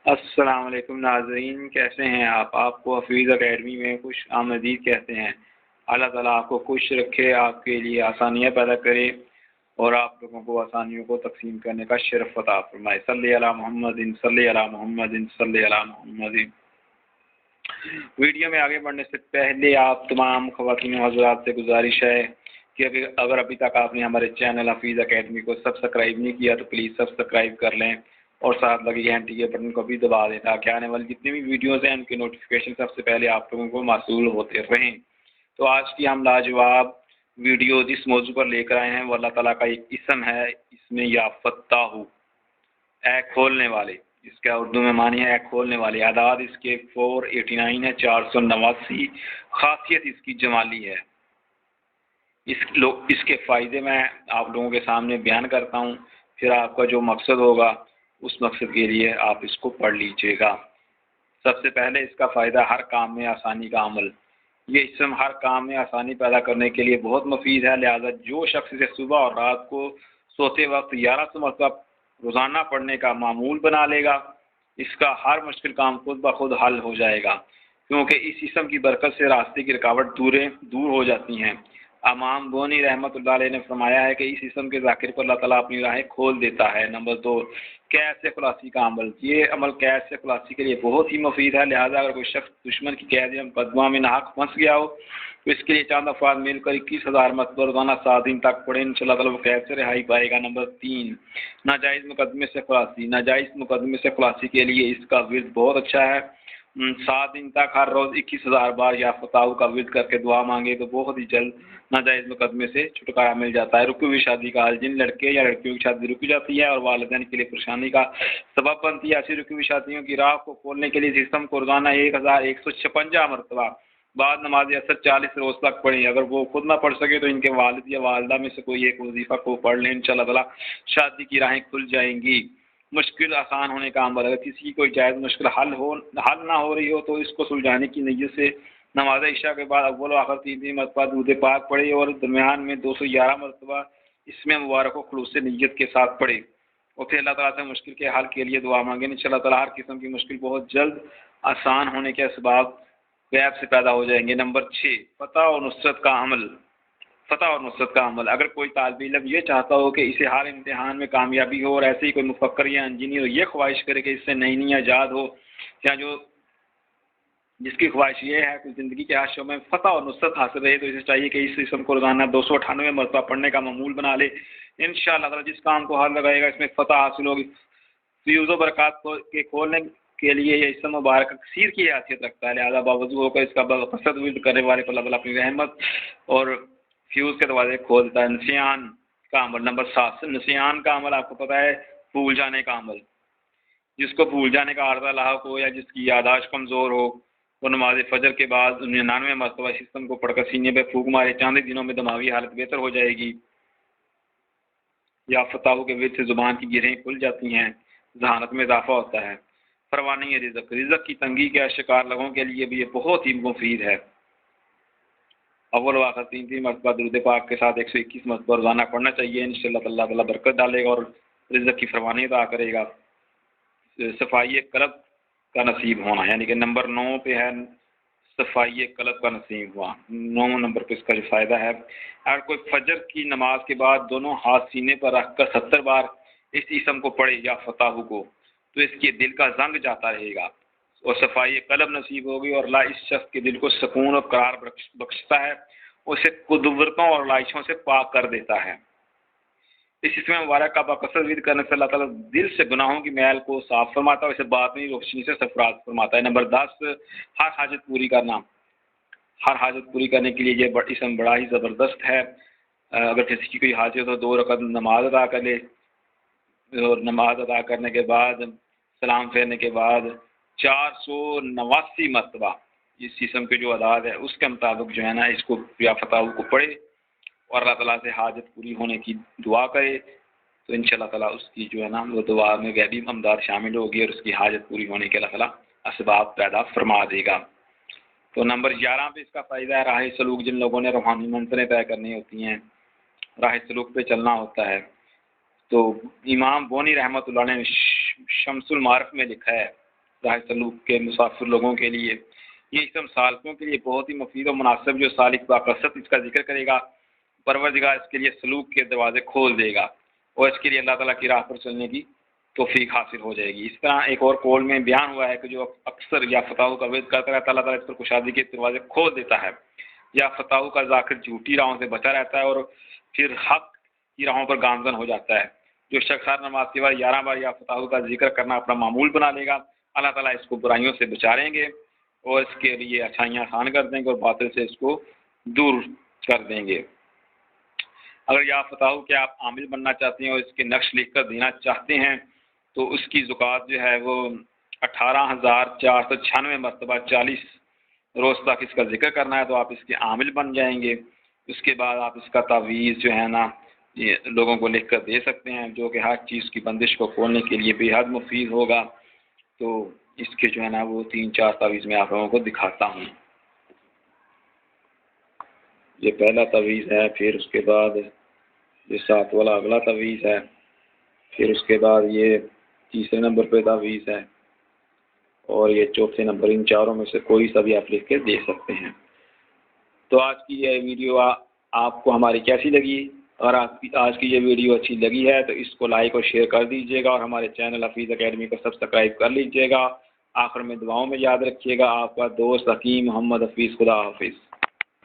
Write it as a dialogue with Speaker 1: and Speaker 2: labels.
Speaker 1: السلام علیکم ناظرین، کیسے ہیں آپ کو حفیظ اکیڈمی میں خوش آمدید کہتے ہیں۔ اللہ تعالیٰ آپ کو خوش رکھے، آپ کے لیے آسانیاں پیدا کرے اور آپ لوگوں کو آسانیوں کو تقسیم کرنے کا شرف عطا فرمائے۔ صلی علی محمد، صلی علی محمد، صلی علی محمد۔ ویڈیو میں آگے بڑھنے سے پہلے آپ تمام خواتین و حضرات سے گزارش ہے کہ اگر ابھی تک آپ نے ہمارے چینل حفیظ اکیڈمی کو سبسکرائب نہیں کیا تو پلیز سبسکرائب کر لیں اور ساتھ لگی گھنٹی کے بٹن کو بھی دبا دیں تاکہ آنے والی جتنی بھی ویڈیوز ہیں ان کے نوٹیفیکیشن سب سے پہلے آپ لوگوں کو موصول ہوتے رہیں۔ تو آج کی ہم لاجواب ویڈیو جس موضوع پر لے کر آئے ہیں وہ اللہ تعالیٰ کا ایک اسم ہے، اس میں یا فتاح، اے کھولنے والے، اس کا اردو میں معنی ہے اے کھولنے والے۔ اعداد اس کے 489 ہے، 489۔ خاصیت اس کی جمالی ہے۔ اس کے فائدے میں آپ لوگوں کے سامنے بیان کرتا ہوں، پھر آپ کا جو مقصد ہوگا اس مقصد کے لیے آپ اس کو پڑھ لیجئے گا۔ سب سے پہلے اس کا فائدہ ہر کام میں آسانی کا عمل۔ یہ اسم ہر کام میں آسانی پیدا کرنے کے لیے بہت مفید ہے، لہذا جو شخص اسے صبح اور رات کو سوتے وقت 1100 مرتبہ روزانہ پڑھنے کا معمول بنا لے گا، اس کا ہر مشکل کام خود بخود حل ہو جائے گا، کیونکہ اس اسم کی برکت سے راستے کی رکاوٹ دور ہو جاتی ہیں۔ امام بونی رحمۃ اللہ علیہ نے فرمایا ہے کہ اس اسم کے ذاکر پر اللہ تعالیٰ اپنی راہیں کھول دیتا ہے۔ نمبر 2، قید سے خلاصی کا عمل۔ یہ عمل قید سے خلاصی کے لیے بہت ہی مفید ہے، لہذا اگر کوئی شخص دشمن کی قید یا مقدمہ میں ناحق پھنس گیا ہو تو اس کے لیے چند افراد مل کر 21,000 مرتبہ روزانہ 7 دن تک پڑھیں، انشاءاللہ تعالیٰ وہ قید سے رہائی پائے گا۔ نمبر 3، ناجائز مقدمے سے خلاصی۔ ناجائز مقدمے سے خلاصی کے لیے اس کا ورد بہت اچھا ہے۔ 7 دن تک ہر روز 21,000 بار یا فتح کا ورد کر کے دعا مانگے تو بہت ہی جلد ناجائز مقدمے سے چھٹکارا مل جاتا ہے۔ رکی ہوئی شادی کا حل۔ جن لڑکے یا لڑکیوں کی شادی رک جاتی ہے اور والدین کے لیے پریشانی کا سبب بنتی ہے، ایسی رکی ہوئی شادیوں کی راہ کو کھولنے کے لیے اس اسم کو روزانہ 1156 مرتبہ بعد نماز اثر 40 روز تک پڑھیں۔ اگر وہ خود نہ پڑھ سکے تو ان کے والد یا والدہ میں سے کوئی ایک وظیفہ کو پڑھ لیں، انشاءاللہ تعالیٰ شادی کی راہیں کھل جائیں گی۔ مشکل آسان ہونے کا عمل۔ اگر کسی کی کوئی جائز مشکل حل نہ ہو رہی ہو تو اس کو سلجھانے کی نیت سے نماز عشاء کے بعد اول و آخر 3 مرتبہ درود پاک پڑھے اور درمیان میں 211 مرتبہ اس میں مبارک و خلوص نیت کے ساتھ پڑھے اور پھر اللہ تعالیٰ سے مشکل کے حل کے لیے دعا مانگیں۔ انشاءاللہ تعالیٰ ہر قسم کی مشکل بہت جلد آسان ہونے کے اسباب غیب سے پیدا ہو جائیں گے۔ نمبر 6، فتح اور نصرت کا عمل۔ فتح اور نصرت کا عمل۔ اگر کوئی طالب علم یہ چاہتا ہو کہ اسے ہر امتحان میں کامیابی ہو اور ایسے ہی کوئی مفکر یا انجینئر یہ خواہش کرے کہ اس سے نئی نئی ایجاد ہو، یا جس کی خواہش یہ ہے کہ زندگی کے ہر شعبے میں فتح اور نصرت حاصل رہے، تو اسے چاہیے کہ اس اسم کو روزانہ 298 مرتبہ پڑھنے کا معمول بنا لے۔ انشاءاللہ تعالیٰ جس کام کو ہاتھ لگائے گا اس میں فتح حاصل ہوگی۔ فیوز و برکات کے کھولنے کے لیے یہ اسم مبارک کثیر کی حیثیت رکھتا ہے، لہذا باوجود ہو کر اس کا بقصد ورد کرنے والے کو اللہ تعالیٰ اپنی رحمت اور فیوز کے دروازے کھولتا ہے۔ نسیان کا عمل۔ نمبر 7، نسیان کا عمل آپ کو پتہ ہے بھول جانے کا عمل۔ جس کو بھول جانے کا عارضہ لاحق ہو یا جس کی یادداشت کمزور ہو، وہ نماز فجر کے بعد 99 مرتبہ اس اسم کو پڑھ کر سینے پہ پھونک مارے، چاند دنوں میں دماغی حالت بہتر ہو جائے گی۔ یا فتح کے ورد سے زبان کی گرہیں کھل جاتی ہیں، ذہانت میں اضافہ ہوتا ہے۔ فروانی رزق۔ رزق کی تنگی کے شکار لوگوں کے لیے بھی یہ بہت ہی مفید ہے۔ اول و آخر 3 مرتبہ درود پاک کے ساتھ 121 مرتبہ روزانہ پڑھنا چاہیے، انشاءاللہ اللہ تعالیٰ برکت ڈالے گا اور رزق کی فراوانی عطا کرے گا۔ صفائی قلب کا نصیب ہونا، یعنی کہ نمبر 9 پہ ہے صفائی قلب کا نصیب ہوا۔ 9 نمبر پہ اس کا جو فائدہ ہے، اگر کوئی فجر کی نماز کے بعد دونوں ہاتھ سینے پر رکھ کر 70 بار اس اسم کو پڑھے یا فتح کو، تو اس کے دل کا زنگ جاتا رہے گا اور صفائی قلب نصیب ہوگی اور اللہ اس شخص کے دل کو سکون اور قرار بخشتا ہے، اسے قدورتوں اور لائشوں سے پاک کر دیتا ہے۔ اس اسم مبارک کا بقصد ورد کرنے سے اللہ تعالیٰ دل سے گناہوں کی میل کو صاف فرماتا ہے، اسے باطنی روشنی سے سرفراز فرماتا ہے۔ نمبر 10، ہر حاجت پوری کرنا۔ ہر حاجت پوری کرنے کے لیے یہ اسم بڑا ہی زبردست ہے۔ اگر کسی کی کوئی حاجت ہو 2 رکعت نماز ادا کر لے اور نماز ادا کرنے کے بعد سلام پھیرنے کے بعد 489 مرتبہ اس اسم کے جو اعداد ہے اس کے مطابق جو ہے نا اس کو یا فتح کو پڑھے اور اللہ تعالیٰ سے حاجت پوری ہونے کی دعا کرے، تو انشاءاللہ تعالیٰ اس کی جو ہے نا وہ دعا میں غیبی امداد شامل ہوگی اور اس کی حاجت پوری ہونے کے اللہ تعالیٰ اسباب پیدا فرما دے گا۔ تو نمبر 11 پہ اس کا فائدہ ہے راہ سلوک۔ جن لوگوں نے روحانی منزلیں طے کرنی ہوتی ہیں، راہ سلوک پہ چلنا ہوتا ہے، تو امام بونی رحمۃ اللہ نے شمس المعارف میں لکھا ہے راہ سلوک کے مسافر لوگوں کے لیے۔ یہ اسم سالکوں کے لیے بہت ہی مفید و مناسب، جو سالک باقصد اس کا ذکر کرے گا، پروردگار اس کے لیے سلوک کے دروازے کھول دے گا اور اس کے لیے اللہ تعالیٰ کی راہ پر چلنے کی توفیق حاصل ہو جائے گی۔ اس طرح ایک اور قول میں بیان ہوا ہے کہ جو اکثر یا فتح کا وید کرتا رہتا ہے، اللہ تعالیٰ اس پر کشادگی کے دروازے کھول دیتا ہے۔ یا فتح کا ذاکر جھوٹی راہوں سے بچا رہتا ہے اور پھر حق کی راہوں پر گامزن ہو جاتا ہے۔ جو شخص ہر نماز کے بعد 11 بار یا فتح کا ذکر کرنا اپنا معمول بنا لے گا، اللہ تعالیٰ اس کو برائیوں سے بچا لیں گے اور اس کے لیے اچھائیاں آسان کر دیں گے اور باطل سے اس کو دور کر دیں گے۔ اگر یا فتح کے آپ عامل بننا چاہتے ہیں اور اس کے نقش لکھ کر دینا چاہتے ہیں تو اس کی زکوٰۃ جو ہے وہ 18,496 مرتبہ 40 روز تک اس کا ذکر کرنا ہے، تو آپ اس کے عامل بن جائیں گے۔ اس کے بعد آپ اس کا تعویذ جو ہے نا یہ لوگوں کو لکھ کر دے سکتے ہیں، جو کہ ہر چیز کی بندش کو کھولنے کے لیے بے حد مفید ہوگا۔ تو اس کے جو ہے نا وہ 3-4 تعویذ میں آپ لوگوں کو دکھاتا ہوں۔ یہ پہلا تعویذ ہے، پھر اس کے بعد یہ 7 والا اگلا تعویذ ہے، پھر اس کے بعد یہ تیسرے نمبر پہ تعویذ ہے اور یہ چوتھے نمبر۔ ان چاروں میں سے کوئی سا بھی آپ لکھ کے دے سکتے ہیں۔ تو آج کی یہ ویڈیو آپ کو ہماری کیسی لگی؟ اور آج کی یہ ویڈیو اچھی لگی ہے تو اس کو لائک اور شیئر کر دیجیے گا اور ہمارے چینل حفیظ اکیڈمی کو سبسکرائب کر لیجیے گا۔ آخر میں دعاؤں میں یاد رکھیے گا، آپ کا دوست حکیم محمد حفیظ۔ خدا حافظ۔